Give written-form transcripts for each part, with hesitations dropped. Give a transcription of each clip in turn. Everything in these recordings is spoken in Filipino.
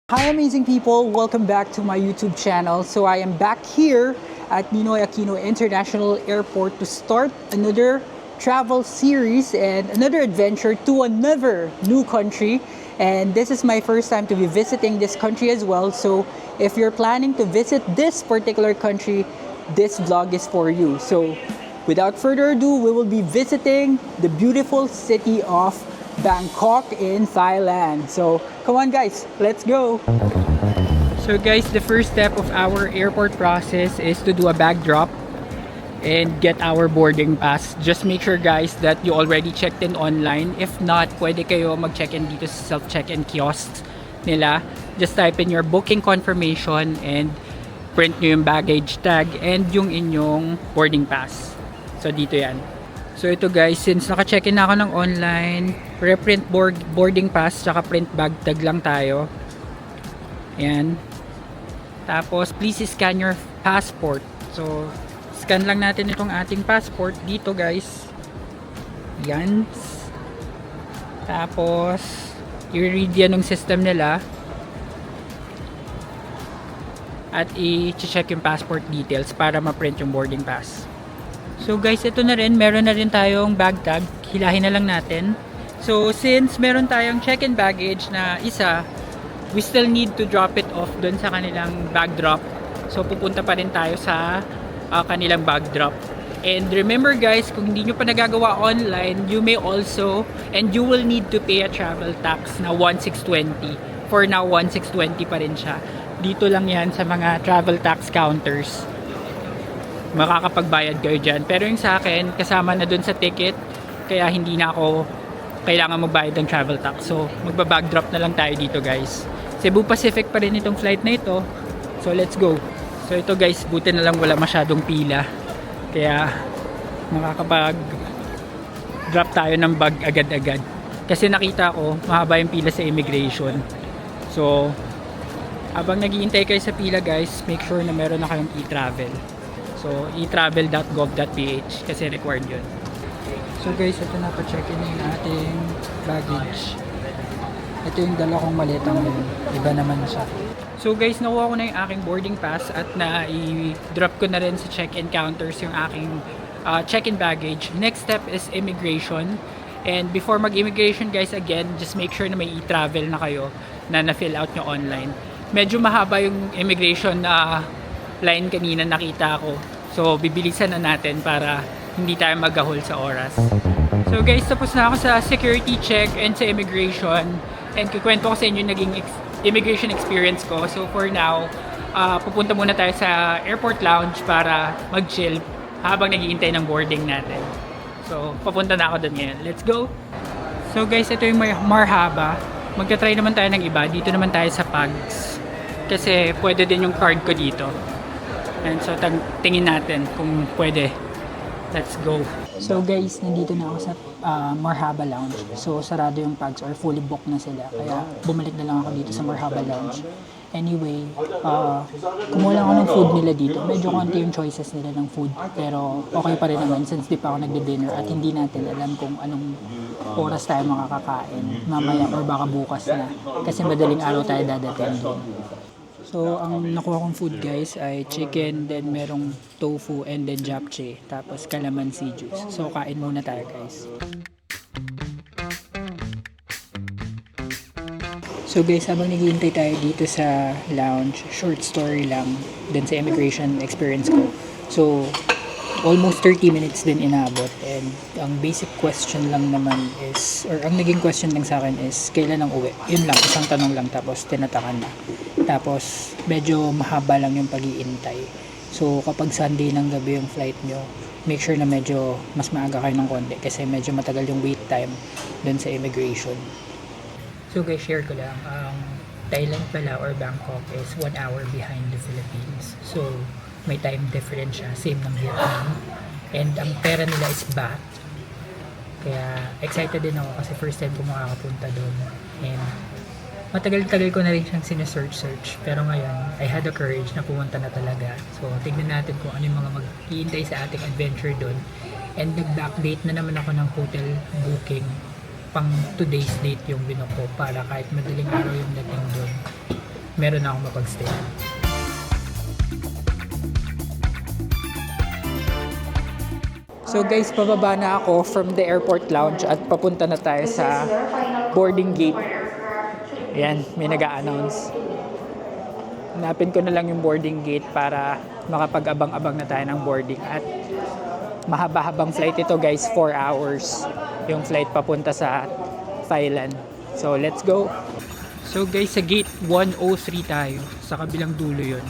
Hi amazing people, welcome back to my YouTube channel. So I am back here at Ninoy Aquino International Airport to start another travel series and another adventure to another new country. And this is my first time to be visiting this country as well. So if you're planning to visit this particular country, this vlog is for you. So without further ado, we will be visiting the beautiful city of Bangkok in Thailand. So come on guys, let's go. So guys, the first step of our airport process is to do a bag drop and get our boarding pass. Just make sure guys that you already checked in online. If not, pwede kayo mag-check-in dito sa self-check-in kiosks nila. Just type in your booking confirmation and print nyo yung baggage tag and yung inyong boarding pass. So dito yan. So ito guys, since naka-check-in na ako ng online, reprint boarding pass tsaka print bag tag lang tayo. Ayan. Tapos please scan your passport. So scan lang natin itong ating passport dito guys. Yan. Tapos i-read yan ng system nila. At i-check yung passport details para ma-print yung boarding pass. So guys, ito na rin, meron na rin tayong bag tag. Hilahin na lang natin. So since meron tayong check-in baggage na isa, we still need to drop it off dun sa kanilang bag drop. So pupunta pa rin tayo sa kanilang bag drop. And remember guys, kung hindi nyo pa nagagawa online, you may also, and you will need to pay a travel tax na 1,620. For now, 1,620 pa rin siya. Dito lang yan sa mga travel tax counters. Makakapagbayad kayo dyan. Pero yung sa akin, kasama na dun sa ticket, kaya hindi na ako kailangan magbayad ng travel tax. So magbabag drop na lang tayo dito guys. Cebu Pacific pa rin itong flight na ito. So let's go. So ito guys, buti na lang wala masyadong pila. Kaya makakapag drop tayo ng bag agad-agad. Kasi nakita ko, mahaba yung pila sa immigration. So habang naghihintay kayo sa pila guys, make sure na meron na kayong e-travel. So, etravel.gov.ph kasi required yun. So guys, ito na pa-check-in yung ating baggage. Ito yung dala kong maletang yun. Iba naman siya. So guys, nakuha ko na yung aking boarding pass at na-i-drop ko na rin sa check-in counters yung aking check-in baggage. Next step is immigration. And before mag-immigration guys, again, just make sure na may e-travel na kayo na na-fill out nyo online. Medyo mahaba yung immigration na line kanina nakita ko. So bibilisan na natin para hindi tayo magahol sa oras. So guys, tapos na ako sa security check and sa immigration. And kukwento ko sa inyo yung naging immigration experience ko. So for now, pupunta muna tayo sa airport lounge para mag-chill habang naghihintay ng boarding natin. So papunta na ako doon ngayon. Let's go! So guys, ito yung Marhaba. Magta-try naman tayo ng iba. Dito naman tayo sa Pugs. Kasi pwede din yung card ko dito. And so tingin natin kung pwede. Let's go. So guys, nandito na ako sa Marhaba Lounge. So sarado yung Pugs or fully booked na sila. Kaya bumalik na lang ako dito sa Marhaba Lounge. Anyway, kumuha lang ako ng food nila dito. Medyo konti yung choices nila ng food. Pero okay pa rin naman since di pa ako nagde-dinner at hindi natin alam kung anong oras tayo makakakain mamaya or baka bukas na. Kasi madaling araw tayo dadating doon. So, ang nakuha kong food guys ay chicken, then merong tofu, and then japchae. Tapos calamansi juice. So, kain muna tayo guys. So guys, habang naghihintay tayo dito sa lounge, short story lang din sa immigration experience ko. So, almost 30 minutes din inabot and ang basic question lang naman is, or ang naging question lang sa akin is, kailan ang uwi? Yun lang, isang tanong lang tapos tinatakan na. Tapos, medyo mahaba lang yung pag-iintay. So kapag Sunday ng gabi yung flight nyo, make sure na medyo mas maaga kayo ng konti kasi medyo matagal yung wait time dun sa immigration. So guys, share ko lang, Thailand pala or Bangkok is 1 hour behind the Philippines. So may time difference siya, same ng Vietnam. And ang pera nila is baht. Kaya excited din ako kasi first time ko makakapunta doon. And matagal-tagal ko na rin siyang sinesearch. Pero ngayon, I had the courage na pumunta na talaga. So tignan natin kung ano yung mga mag-iintay sa ating adventure doon. And nag-backdate na naman ako ng hotel booking. Pang today's date yung binook ko para kahit madaling araw yung dating doon, meron na akong mapag-stay. So guys, pababa na ako from the airport lounge at papunta na tayo sa boarding gate. Ayan, may nag-a-announce. Hanapin ko na lang yung boarding gate para makapag-abang-abang na tayo ng boarding. At mahaba-habang flight ito guys, 4 hours yung flight papunta sa Thailand. So let's go! So guys, sa gate 103 tayo. Sa kabilang dulo yun.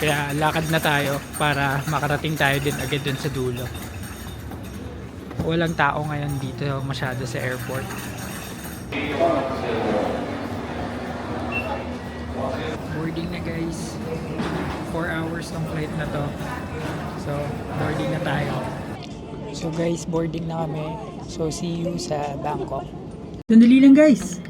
Kaya lakad na tayo para makarating tayo din agad dun sa dulo. Walang tao ngayon dito masyado sa airport. Boarding na guys. 4 hours tong flight na to. So boarding na tayo. So guys, boarding na kami. So see you sa Bangkok. Sandali lang guys.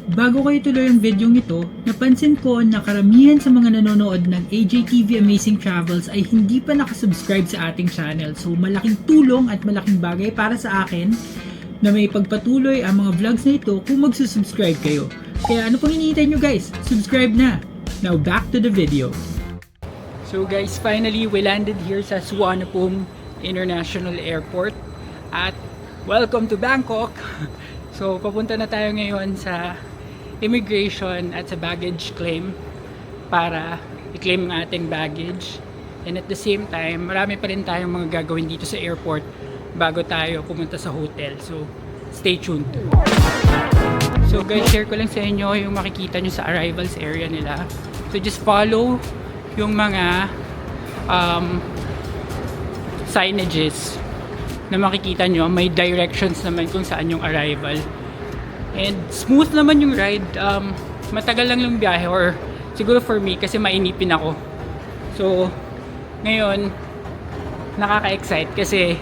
Bago kayo tuloy ang video ito, napansin ko na karamihan sa mga nanonood ng AJTV Amazing Travels ay hindi pa nakasubscribe sa ating channel. So malaking tulong at malaking bagay para sa akin na may pagpatuloy ang mga vlogs na ito kung magsusubscribe kayo. Kaya ano pang hinihintay nyo guys? Subscribe na! Now back to the video. So guys, finally we landed here sa Suvarnabhumi International Airport at welcome to Bangkok! So papunta na tayo ngayon sa immigration at sa baggage claim para i-claim ang ating baggage, and at the same time marami pa rin tayong mga gagawin dito sa airport bago tayo pumunta sa hotel, so stay tuned. So guys, share ko lang sa inyo yung makikita nyo sa arrivals area nila. So just follow yung mga signages na makikita nyo, may directions naman kung saan yung arrival. And smooth naman yung ride. Matagal lang yung biyahe, or siguro for me kasi mainipin ako. So ngayon nakaka-excite kasi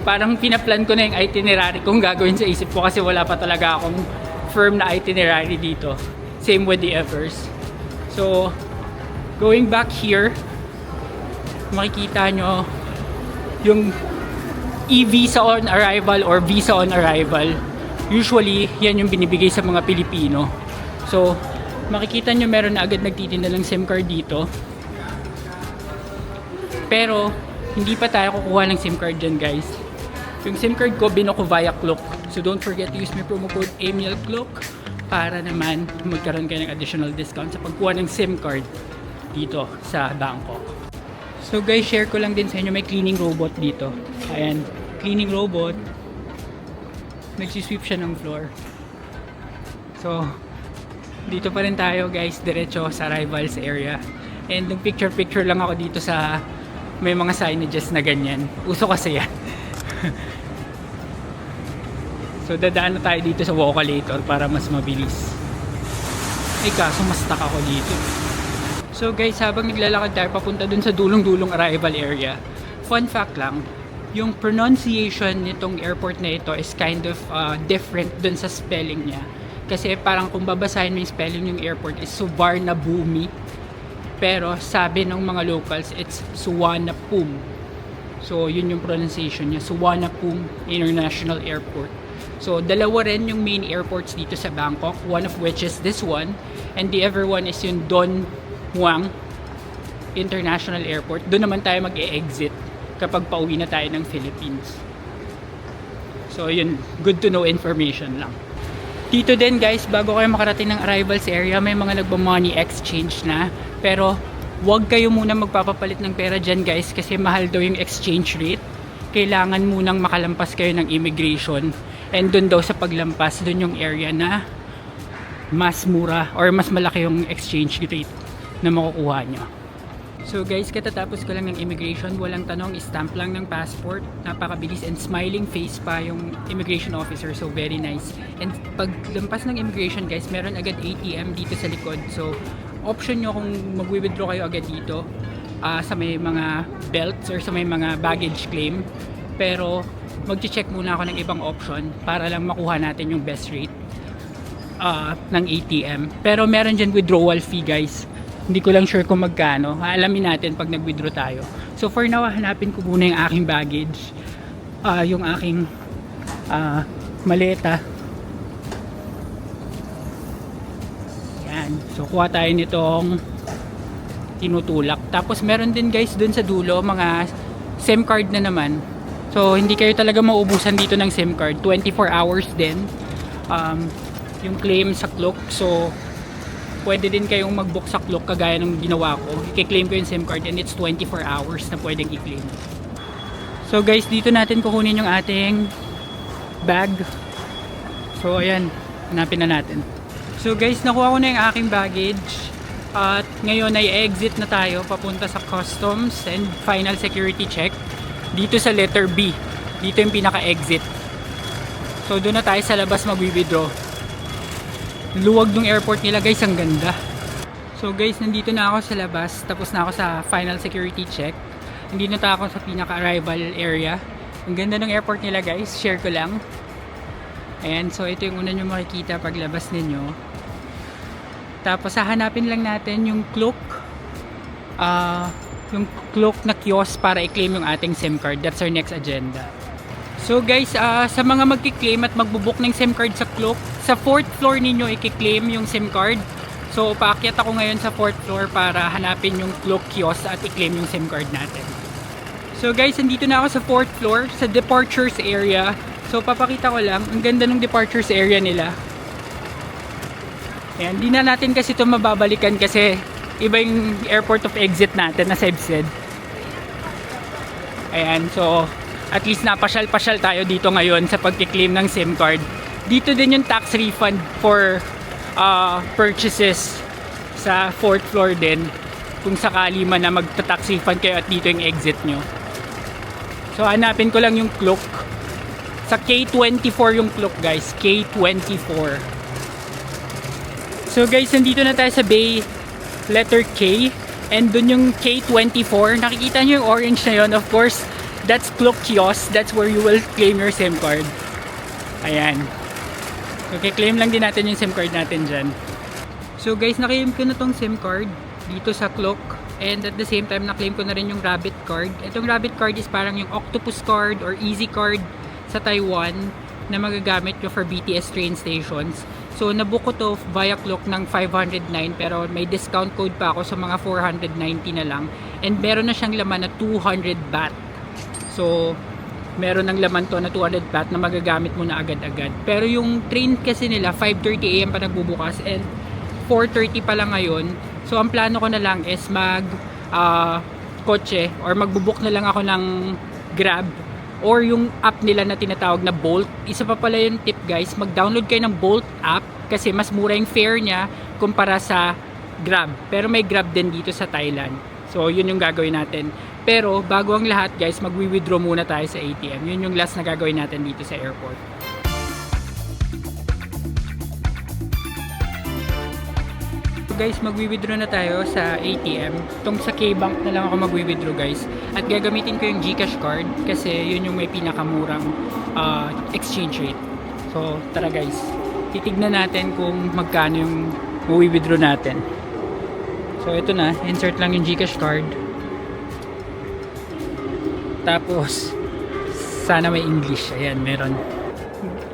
parang pinaplan ko na yung itinerary kung gagawin sa isip ko kasi wala pa talaga akong firm na itinerary dito. Same with the Evers. So going back here, makikita nyo yung e-visa on arrival or visa on arrival. Usually, yan yung binibigay sa mga Pilipino. So, makikita nyo meron na agad nagtitinda ng SIM card dito. Pero, hindi pa tayo kukuha ng SIM card dyan guys. Yung SIM card ko, binuko via Klook. So, don't forget to use my promo code AMIELKLOOK para naman magkaroon kayo ng additional discount sa pagkuha ng SIM card dito sa Bangkok. So guys, share ko lang din sa inyo, may cleaning robot dito. Ayan, cleaning robot. Nagsisweep siya ng floor. So, dito pa rin tayo guys, diretso sa arrivals area. And yung picture-picture lang ako dito sa may mga signages na ganyan. Uso kasi yan. So, dadaan na tayo dito sa Walkalator para mas mabilis. Ay kaso, mas stuck ako dito. So guys, habang naglalakad tayo papunta dun sa dulong-dulong arrival area, fun fact lang, yung pronunciation nitong airport na ito is kind of different dun sa spelling niya. Kasi parang kung babasahin mo yung spelling ng airport is Suvarnabhumi, pero sabi ng mga locals, it's Suvarnabhumi. So yun yung pronunciation niya, Suvarnabhumi International Airport. So dalawa rin yung main airports dito sa Bangkok, one of which is this one, and the other one is yung Don Muang International Airport. Doon naman tayo mag-e-exit kapag pauwi na tayo ng Philippines. So yun, good to know information lang. Dito din guys, bago kayo makarating ng arrivals area, may mga nagba-money exchange na. Pero wag kayo muna magpapapalit ng pera dyan guys kasi mahal daw yung exchange rate. Kailangan munang makalampas kayo ng immigration. And doon daw sa paglampas, doon yung area na mas mura or mas malaki yung exchange rate na makukuha nyo. So guys, katatapos ko lang ng immigration, walang tanong, stamp lang ng passport, napakabilis and smiling face pa yung immigration officer, so very nice. And pag lampas ng immigration guys, meron agad ATM dito sa likod, so option nyo kung mag-withdraw kayo agad dito sa may mga belts or sa may mga baggage claim. Pero mag-check muna ako ng ibang option para lang makuha natin yung best rate ng ATM. Pero meron dyan withdrawal fee guys. Hindi ko lang sure kung magkano. Alamin natin pag nag-withdraw tayo. So for now, hanapin ko muna yung aking baggage. Yung aking maleta. Yan. So kuha tayo nitong tinutulak. Tapos meron din guys dun sa dulo, mga SIM card na naman. So hindi kayo talaga mauubusan dito ng SIM card. 24 hours din. Yung claim sa Klook. So pwede din kayong mag-book sa Klook kagaya ng ginawa ko. I-claim ko yung SIM card and it's 24 hours na pwedeng i-claim. So guys, dito natin kukunin yung ating bag. So ayan, hanapin na natin. So guys, nakuha ko na yung aking baggage. At ngayon ay exit na tayo papunta sa customs and final security check. Dito sa letter B. Dito yung pinaka-exit. So doon na tayo sa labas mag-withdraw. Luwag ng airport nila guys, ang ganda. So guys, nandito na ako sa labas. Tapos na ako sa final security check. Nandito na ako sa pinaka-arrival area. Ang ganda ng airport nila guys, share ko lang. Ayan, so ito yung una nyo makikita pag labas ninyo. Tapos hahanapin lang natin yung Klook. Yung Klook na kiosk para i-claim yung ating SIM card. That's our next agenda. So guys, sa mga magki-claim at magbubook ng SIM card sa Klook, sa 4th floor ninyo i-claim yung SIM card. So paakyat ako ngayon sa 4th floor para hanapin yung Klook kiosk at i-claim yung SIM card natin. So guys, nandito na ako sa 4th floor, sa departures area. So papakita ko lang, ang ganda ng departures area nila. Ayan, di na natin kasi ito mababalikan kasi iba yung airport of exit natin na I've said. Ayan, so at least napasyal-pasyal tayo dito ngayon sa pagki-claim ng SIM card. Dito din yung tax refund for purchases sa 4th floor din. Kung sakali man na magta-tax refund kayo at dito yung exit nyo. So hanapin ko lang yung Klook. Sa K24 yung Klook guys. K24. So guys, nandito na tayo sa bay letter K. And dun yung K24. Nakikita nyo yung orange na yun. Of course, that's Klook kiosk. That's where you will claim your SIM card. Ayan. Okay, claim lang din natin yung SIM card natin dyan. So guys, na-claim ko na tong SIM card dito sa Klook. And at the same time, na-claim ko na rin yung Rabbit card. Itong Rabbit card is parang yung Octopus card or Easy card sa Taiwan na magagamit nyo for BTS train stations. So nabook ko to via Klook ng 509 pero may discount code pa ako sa mga 490 na lang. And meron na siyang laman na 200 baht. So, meron ng laman to na 200 baht na magagamit mo na agad-agad. Pero yung train kasi nila, 5:30 AM pa nagbubukas and 4:30 pa lang ngayon. So, ang plano ko na lang is kotse or magbubook na lang ako ng Grab or yung app nila na tinatawag na Bolt. Isa pa pala yung tip guys, mag-download kayo ng Bolt app kasi mas mura yung fare niya kumpara sa Grab. Pero may Grab din dito sa Thailand. So, yun yung gagawin natin. Pero, bago ang lahat guys, mag-withdraw muna tayo sa ATM. Yun yung last na gagawin natin dito sa airport. So guys, mag-withdraw na tayo sa ATM. Itong sa K-Bank na lang ako mag-withdraw guys. At gagamitin ko yung GCash card kasi yun yung may pinakamurang exchange rate. So, tara guys. Titignan natin kung magkano yung withdraw natin. So, ito na. Insert lang yung GCash card. Tapos, sana may English. Ayan, meron.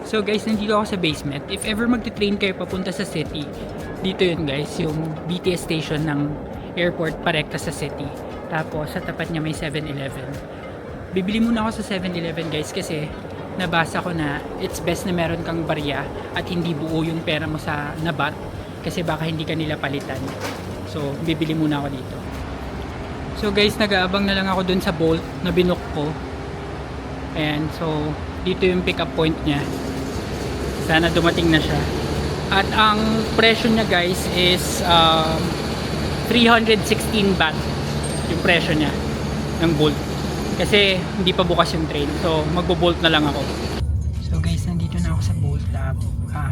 So guys, nandito ako sa basement. If ever magte-train kayo papunta sa city, dito yun guys, yung BTS station ng airport parekta sa city. Tapos, sa tapat niya may 7-Eleven. Bibili muna ako sa 7-Eleven guys kasi nabasa ko na it's best na meron kang barya at hindi buo yung pera mo sa nabat kasi baka hindi ka nila palitan. So, bibili muna ako dito. So guys, nag-aabang na lang ako dun sa Bolt na binook ko. Ayan, so dito yung pick up point niya. Sana dumating na siya. At ang presyo niya guys is 316 baht. yung presyo niya ng Bolt. Kasi hindi pa bukas yung train. So magbo-Bolt na lang ako. So guys, nandito na ako sa Bolt Lab,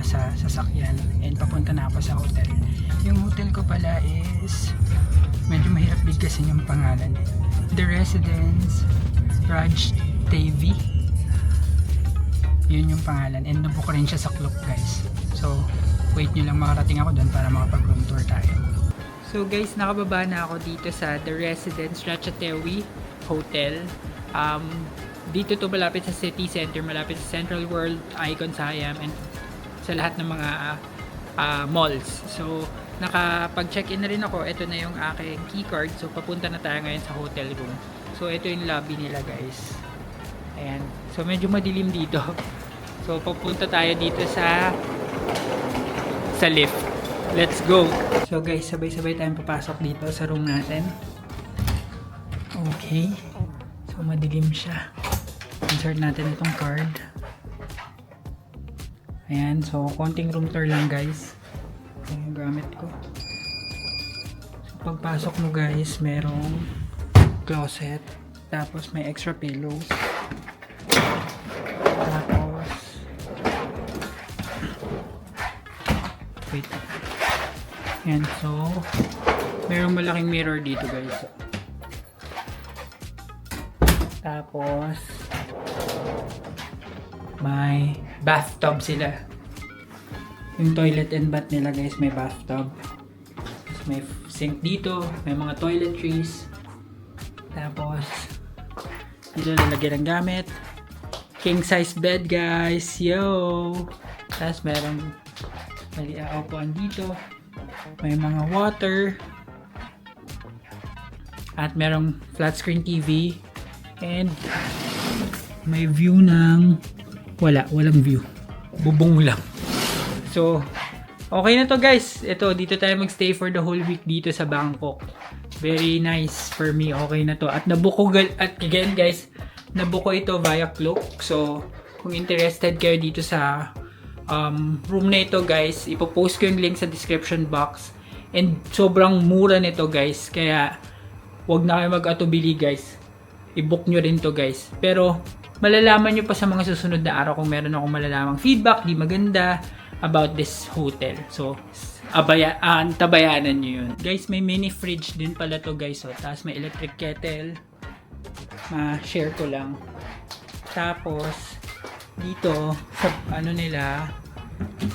sa sasakyan, and papunta na ako sa hotel. Yung hotel ko pala is medyo mahirap bigkasin yung pangalan. The Residence Raj TV. Yun yung pangalan, and nabook rin siya sa Klook guys. So wait nyo lang makarating ako doon para makapag-room tour tayo. So guys, nakababa na ako dito sa The Residence Ratchatewi Hotel. Dito to malapit sa city center, malapit sa Central World, Icon Siam, and sa lahat ng mga malls. So nakapag-check-in na rin ako. Ito na yung aking keycard. So papunta na tayo ngayon sa hotel room. So ito yung lobby nila guys. Ayan. So medyo madilim dito. So papunta tayo dito sa lift. Let's go! So guys, sabay-sabay tayong papasok dito sa room natin. Okay. So madilim siya. Insert natin itong card. Ayan. So konting room tour lang guys. Ayan yung gamit ko. So pagpasok mo guys, merong closet. Tapos may extra pillows. Tapos wait. Ayan, so mayroong malaking mirror dito guys. Tapos may bathtub sila. Yung toilet and bath nila guys, may bathtub. Tapos may sink dito, may mga toiletries. Tapos dito lalagyan ng gamit. King size bed guys. Yo! Tapos merong upuan dito. May mga water. At merong flat screen TV. And may view ng walang view. Bubong lang. So, okay na to guys. Ito, dito tayo magstay for the whole week dito sa Bangkok. Very nice for me. Okay na to. At nabuko, at again guys, nabuko ito via Klook. So, kung interested kayo dito sa room na ito guys, ipopost ko yung link sa description box. And sobrang mura nito guys. Kaya, wag na kayo mag-atubili guys. I-book nyo rin to guys. Pero, malalaman nyo pa sa mga susunod na araw kung meron akong malalamang feedback, di maganda, about this hotel. So, tabayanan nyo yun. Guys, may mini fridge din pala to guys. So, tapos may electric kettle. Ma-share ko lang. Tapos, dito, sa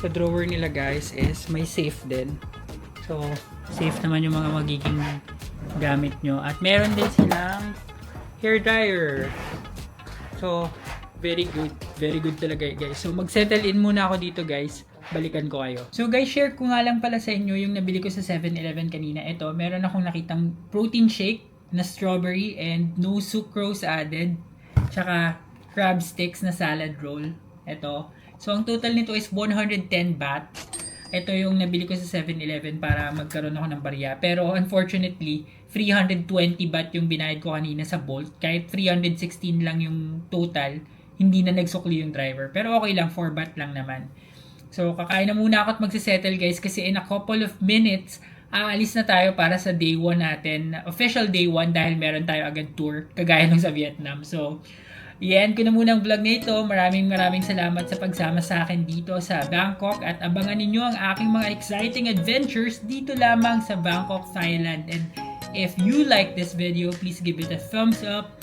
sa drawer nila guys is may safe din. So, safe naman yung mga magiging gamit nyo. At meron din silang hair dryer. So, very good. Very good talaga guys. So, mag-settle in muna ako dito guys. Balikan ko kayo. So guys, share ko nga lang pala sa inyo yung nabili ko sa 7-Eleven kanina. Ito, meron akong nakitang protein shake na strawberry and no sucrose added. Tsaka crab sticks na salad roll. Ito. So, ang total nito is 110 baht. Ito yung nabili ko sa 7-Eleven para magkaroon ako ng barya. Pero unfortunately, 320 baht yung binayad ko kanina sa Bolt. Kahit 316 lang yung total, hindi na nagsukli yung driver. Pero okay lang, 4 baht lang naman. So, kakain na muna ako at magsisettle guys kasi in a couple of minutes, aalis na tayo para sa day 1 natin. Official day 1 dahil meron tayo agad tour, kagaya nung sa Vietnam. So, yan ko na muna ang vlog na ito. Maraming salamat sa pagsama sa akin dito sa Bangkok at abangan ninyo ang aking mga exciting adventures dito lamang sa Bangkok, Thailand. And if you like this video, please give it a thumbs up,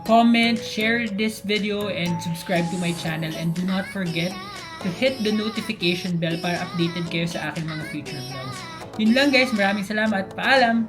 comment, share this video, and subscribe to my channel. And do not forget to hit the notification bell para updated kayo sa aking mga future vlogs. Yun lang guys, maraming salamat. Paalam!